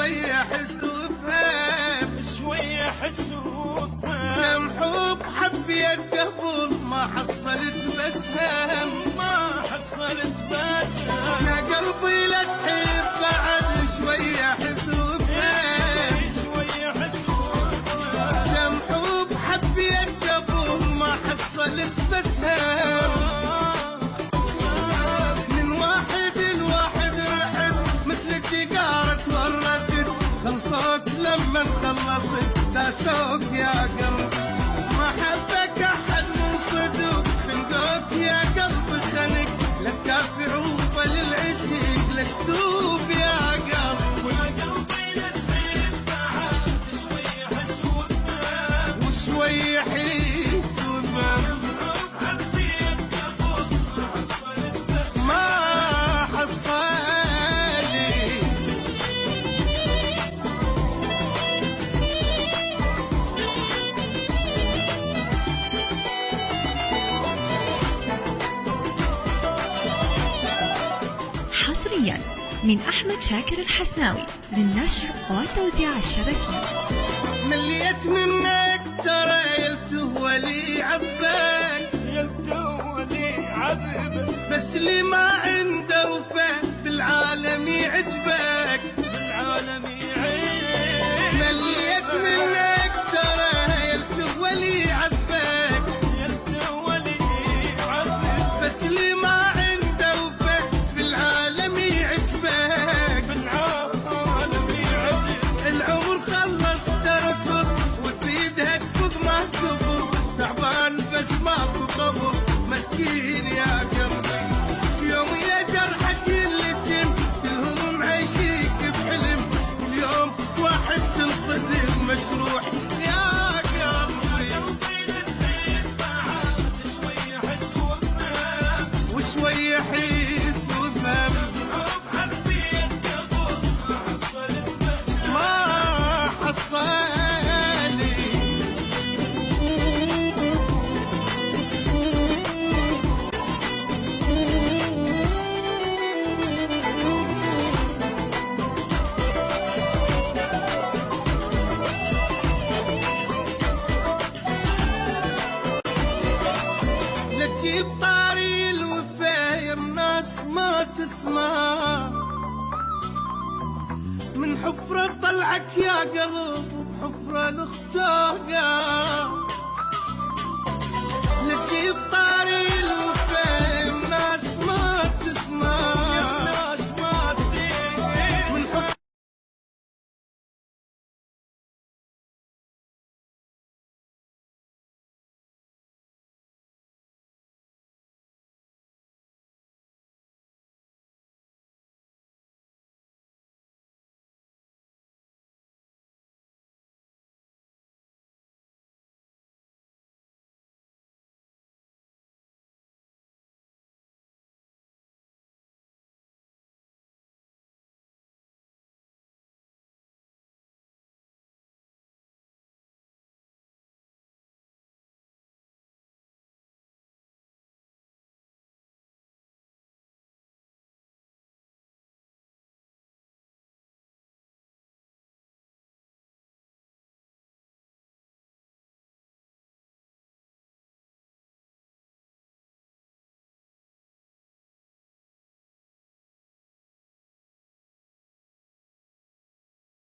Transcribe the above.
شوية حس وفهم، شوية حس وفهم. كم حب حبيت قبل ما حصلت بسهم، ما حصلت بسهم. يا قلبي لا تحب بعد شوية حس وفهم، شوية حس وفهم. كم حب حبيت قبل ما حصلت بسهم، من واحد لواحد رحت مثل شجارة وردت، خلصوك لما خلصت داسوك يا قلب، ما حبك احد من صدق خندوك يا قلب خنق، لك كافي عوفة للعشق لك دوب يا قلب، وقلبي لا تحب بعد شوية حس وفهم. وشوي حس وفهم. ما حصلي حصريا من أحمد شاكر الحسناوي للنشر والتوزيع الشبكي. مليت منك ترى يلتهوى لي عباك، يلتوى لي عذبك. بس اللي ما عنده وفاء بالعالم يعجبك، بالعالم يعيش. مليت منك ترى يلتهوى لي عباك، يلتوى لي عذبك. بس اللي ما عنده وفاء بالعالم يعجبك، بالعالم يعذبك. العمر خلص تركض وتفيدها تفوق ما تفوق، تعبان بس ماكو قبر مسكين يا قلبي، يوم يا جرحك يلتم كلهم عايشيك بحلم، اليوم واحد تنصدم مجروح يا قلبي، قلبي لا تحب بعد شوية حس وفهم. وشوي حس وفهم. حب حبيت قبل ما حصلت بسهم. ما حصلي لا تجيب طاري الوفا يا الناس ما تسمع، من حفرة طلعك يا قلب وبحفرة الاختاقة،